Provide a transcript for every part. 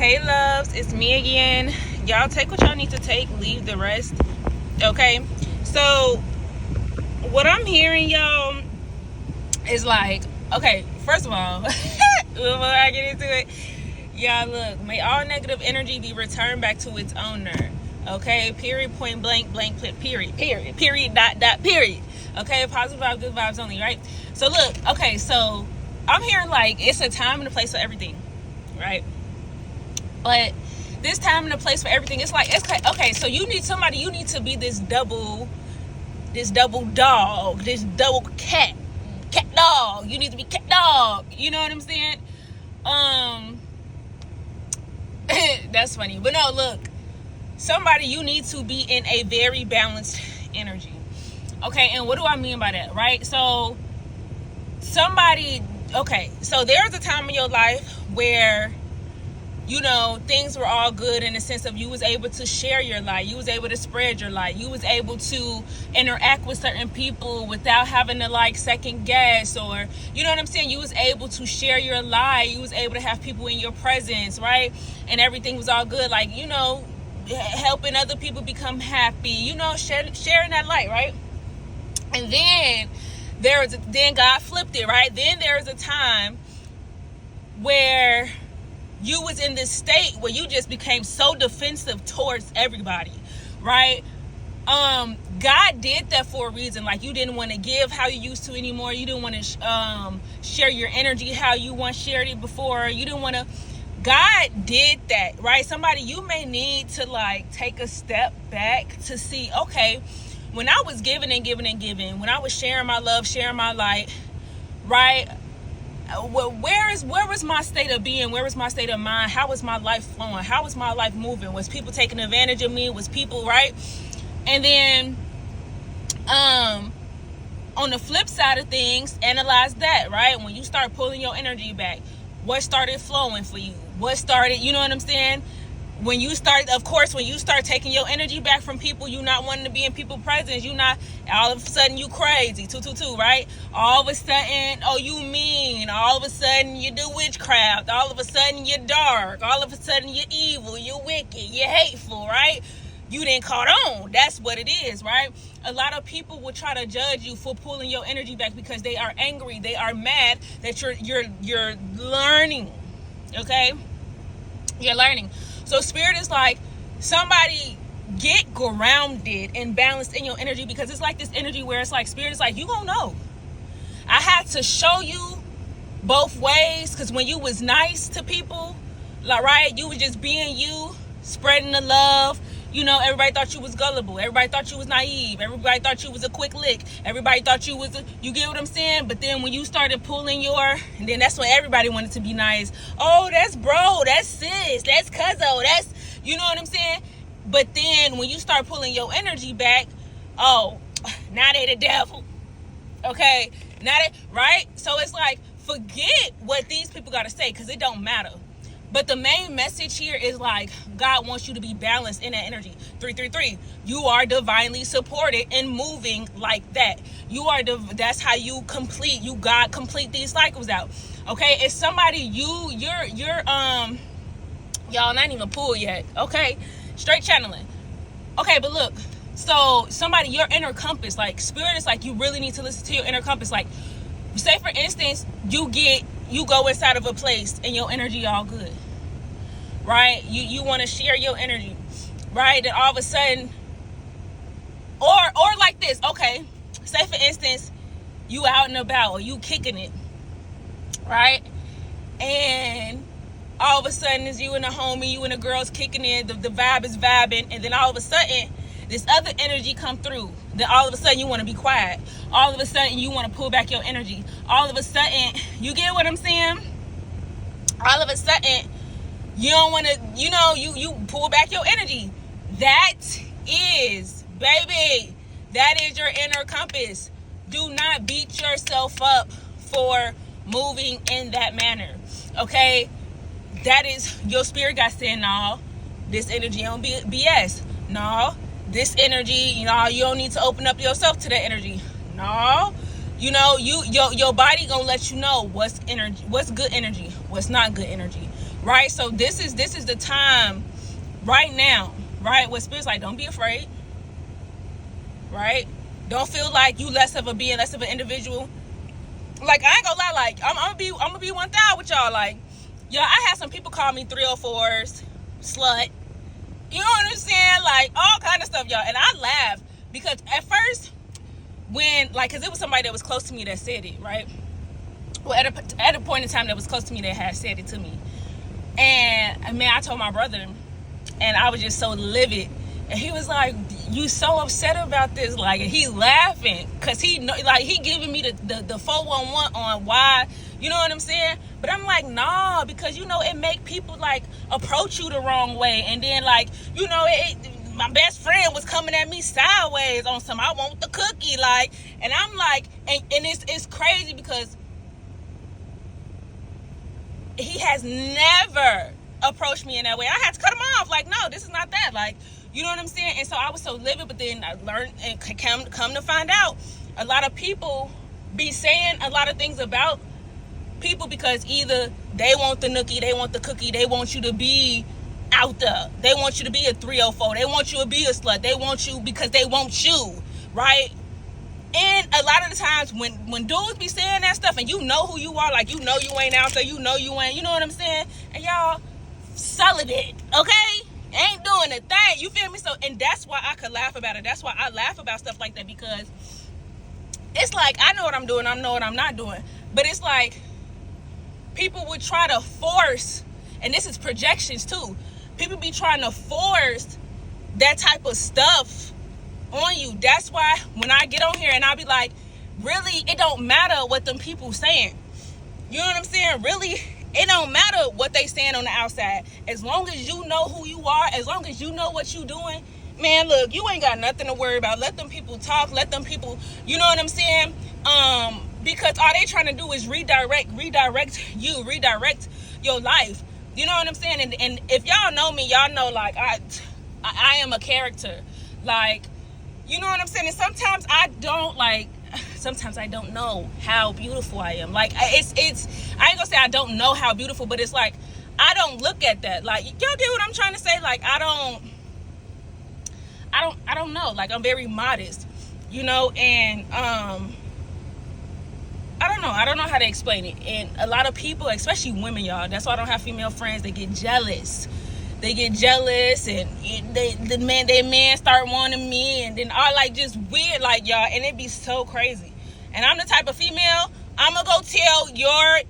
Hey loves, it's me again. Y'all take what y'all need to take, leave the rest. Okay, so what I'm hearing, y'all, is like, okay, first of all, before I get into it, y'all, look, may all negative energy be returned back to its owner. Okay, period, point blank, blank, period, dot, period. Okay, positive vibes, good vibes only, right? So look, okay, so I'm hearing like it's a time and a place for everything, right? But this time and a place for everything, it's like, okay, so you need somebody, you need to be this double dog, this double cat dog. You need to be cat dog. You know what I'm saying? That's funny. But no, look, somebody, you need to be in a very balanced energy. Okay, and what do I mean by that, right? So somebody, okay, so there's a time in your life where, you know, things were all good in the sense of you was able to share your light. You was able to spread your light. You was able to interact with certain people without having to like second guess, or, you know what I'm saying? You was able to share your light. You was able to have people in your presence, right? And everything was all good. Like, you know, helping other people become happy, you know, sharing that light, right? And then then God flipped it, right? Then there was a time where you was in this state where you just became so defensive towards everybody, right? God did that for a reason. Like, you didn't want to give how you used to anymore. You didn't want to share your energy how you once shared it before. You didn't want to. God did that, right? Somebody, you may need to like take a step back to see, okay, when I was giving and giving and giving, when I was sharing my love, sharing my light, right? Well, where was my state of being? Where was my state of mind? How was my life flowing? How was my life moving? Was people taking advantage of me? Was people, right? And then on the flip side of things, analyze that, right? When you start pulling your energy back, what started flowing for you? What started, you know what I'm saying? When you start, of course, when you start taking your energy back from people, you not wanting to be in people's presence, you not, all of a sudden you crazy, 222, right? All of a sudden, oh, you mean, all of a sudden you do witchcraft, all of a sudden you're dark, all of a sudden you're evil, you're wicked, you're hateful, right? You didn't caught on. That's what it is, right? A lot of people will try to judge you for pulling your energy back because they are angry, they are mad that you're learning, okay? You're learning. So spirit is like, somebody get grounded and balanced in your energy, because it's like this energy where it's like, spirit is like, you gonna know. I had to show you both ways, because when you was nice to people, like, right, you was just being you, spreading the love. You know, everybody thought you was gullible. Everybody thought you was naive. Everybody thought you was a quick lick. Everybody thought you was you get what I'm saying? But then when you started pulling and then that's when everybody wanted to be nice. Oh, that's bro, that's sis, that's cuzzo, that's, you know what I'm saying? But then when you start pulling your energy back, oh, now they the devil. Okay, now they, right? So it's like, forget what these people got to say, because it don't matter. But the main message here is like, God wants you to be balanced in that energy. 333, you are divinely supported and moving like that. You are that's how you God complete these cycles out. Okay, it's somebody you're y'all not even pulled yet. Okay, straight channeling. Okay, but look, so somebody, your inner compass, like spirit is like, you really need to listen to your inner compass. Like, say for instance, you go inside of a place and your energy all good, right? You want to share your energy, right? Then all of a sudden, or like this, okay? Say for instance, you out and about, or you kicking it, right? And all of a sudden, it's you and the homie, you and the girls kicking it, the vibe is vibing, and then all of a sudden, this other energy come through. Then all of a sudden you want to be quiet. All of a sudden you want to pull back your energy. All of a sudden, you get what I'm saying? All of a sudden, you don't want to, you know, you pull back your energy. That is, baby, that is your inner compass. Do not beat yourself up for moving in that manner, okay? That is, your spirit got saying, no, this energy don't be BS. No, this energy, you know, you don't need to open up yourself to that energy. No, you know, your body gonna let you know what's good energy, what's not good energy, right? So this is the time right now, right? Where Spirit's like, don't be afraid, right? Don't feel like you less of a being, less of an individual. Like, I ain't gonna lie, like, I'm gonna be 1,000 with y'all. Like, yo, I had some people call me 304s, slut. You know what I'm saying? Like, all kind of stuff, y'all. And I laughed because at first, when, like, because it was somebody that was close to me that said it, right? Well, at a point in time that was close to me that had said it to me. And, man, I told my brother, and I was just so livid. And he was like, you so upset about this? Like, and he laughing because he know, like, he giving me the 411 on why, you know what I'm saying? But I'm like, nah, because, you know, it make people, like, approach you the wrong way. And then, like, you know, my best friend was coming at me sideways on some, I want the cookie, like, and I'm like, and it's crazy because he has never approached me in that way. I had to cut him off. Like, no, this is not that. Like, you know what I'm saying? And so I was so livid, but then I learned and come to find out, a lot of people be saying a lot of things about people because either they want the nookie, they want the cookie, they want you to be out there. They want you to be a 304. They want you to be a slut. They want you because they want you, right? And a lot of the times when dudes be saying that stuff and you know who you are, like, you know you ain't out there, you know you ain't, you know what I'm saying? And y'all celibate, okay? Ain't doing a thing, you feel me? So, and that's why I could laugh about it. That's why I laugh about stuff like that, because it's like, I know what I'm doing, I know what I'm not doing. But it's like, people would try to force, and this is projections too, people be trying to force that type of stuff on you. That's why when I get on here and I be like, really, it don't matter what them people saying. You know what I'm saying? Really, it don't matter what they saying on the outside. As long as you know who you are, as long as you know what you doing, man, look, you ain't got nothing to worry about. Let them people talk. Let them people, you know what I'm saying? Because all they trying to do is redirect you, redirect your life. You know what I'm saying? And if y'all know me, y'all know, like, I am a character. Like, you know what I'm saying? And sometimes I don't know how beautiful I am. Like, it's I ain't gonna say I don't know how beautiful, but it's like, I don't look at that. Like, y'all get what I'm trying to say? Like, I don't know. Like, I'm very modest, you know, and I don't know how to explain it. And a lot of people, especially women, y'all, that's why I don't have female friends, they get jealous. They get jealous, and their man start wanting me, and then all, like, just weird, like, y'all, and it be so crazy. And I'm the type of female, I'm gonna go tell your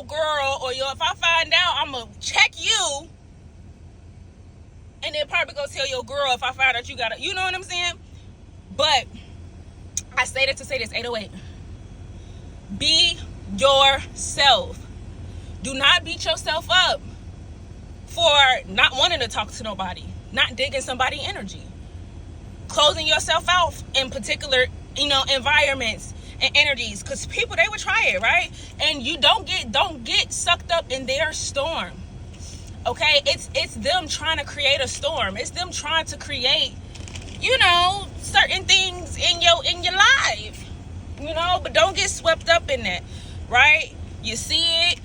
girl, or if I find out, I'm gonna check you, and then probably go tell your girl if I find out you got you know what I'm saying? But I say that to say this, 808. Be yourself. Do not beat yourself up for not wanting to talk to nobody, not digging somebody's energy, closing yourself out in particular, you know, environments and energies, because people, they would try it, right? And you don't get sucked up in their storm, okay? It's them trying to create a storm. It's them trying to create, you know, certain things in your life, you know, but don't get swept up in that, right? You see it.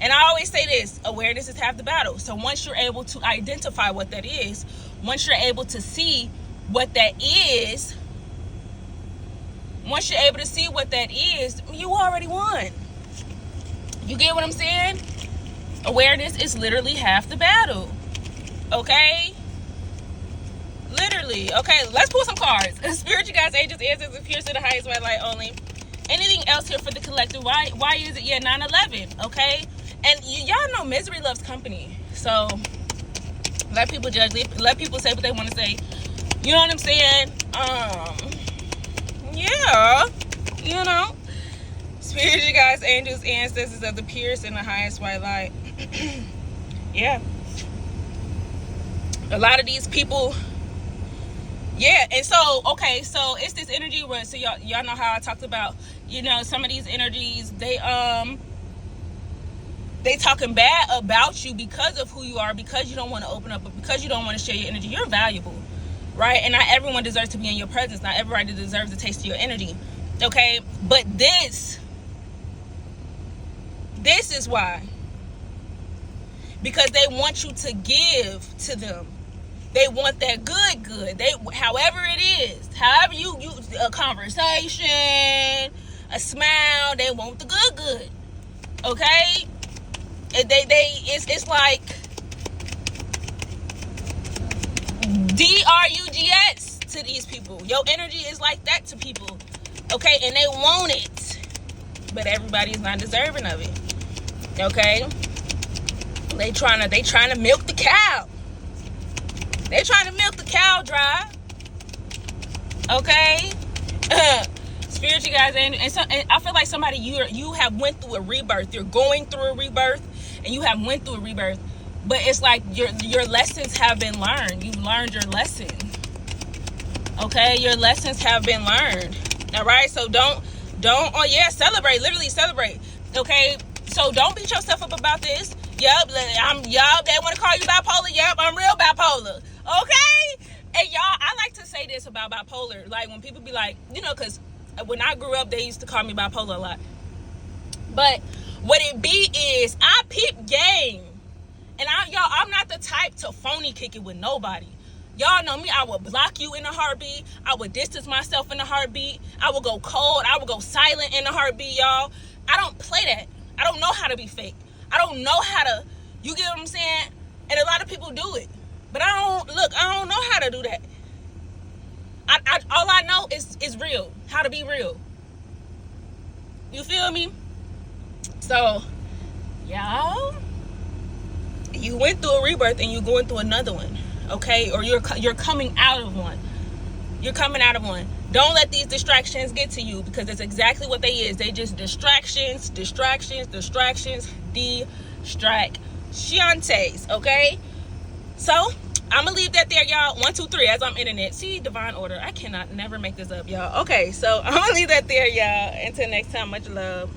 And I always say this, awareness is half the battle. So once you're able to identify what that is, once you're able to see what that is, you already won. You get what I'm saying? Awareness is literally half the battle. Okay? Literally. Okay, let's pull some cards. Spiritual guides, angels, ancestors, appears to the highest white light only. Anything else here for the collective? Why is it? Yeah, 9/11. Okay? And y'all know misery loves company. So let people judge. Let people say what they want to say. You know what I'm saying? Yeah. You know. Spiritual guides, angels, ancestors of the purest and the highest white light. Yeah. A lot of these people. Yeah, and so, okay, so it's this energy where, so y'all know how I talked about, you know, some of these energies, they talking bad about you because of who you are, because you don't want to open up, but because you don't want to share your energy. You're valuable, right? And not everyone deserves to be in your presence. Not everybody deserves to taste your energy, okay? But this is why because they want you to give to them. They want that good. They, however it is, however you a conversation, a smile, they want the good. Okay? It's like drugs to these people. Your energy is like that to people. Okay? And they want it. But everybody's not deserving of it. Okay? They trying to milk the cow. They trying to milk the cow dry. Okay? Spirit, you guys, and I feel like somebody, you have went through a rebirth. You're going through a rebirth, and you have went through a rebirth. But it's like your lessons have been learned. You've learned your lesson. Okay? Your lessons have been learned. All right? So don't, celebrate. Literally celebrate. Okay? So don't beat yourself up about this. Yup, they want to call you bipolar. Yup, I'm real bipolar. Okay? And y'all, I like to say this about bipolar. Like, when people be like, because when I grew up, they used to call me bipolar a lot. But what it be is, I peep game. And I'm not the type to phony kick it with nobody. Y'all know me, I would block you in a heartbeat. I would distance myself in a heartbeat. I would go cold. I would go silent in a heartbeat, y'all. I don't play that. I don't know how to be fake. I don't know how to, you get what I'm saying? And a lot of people do it. But I don't know how to do that. All I know is real. How to be real. You feel me? So, y'all, you went through a rebirth and you're going through another one. Okay? Or you're coming out of one. You're coming out of one. Don't let these distractions get to you, because that's exactly what they is. They just distractions, distractions, okay? So, I'm going to leave that there, y'all. 1, 2, 3, as I'm ending it. See, divine order. I cannot never make this up, y'all. Okay, so I'm going to leave that there, y'all. Until next time, much love.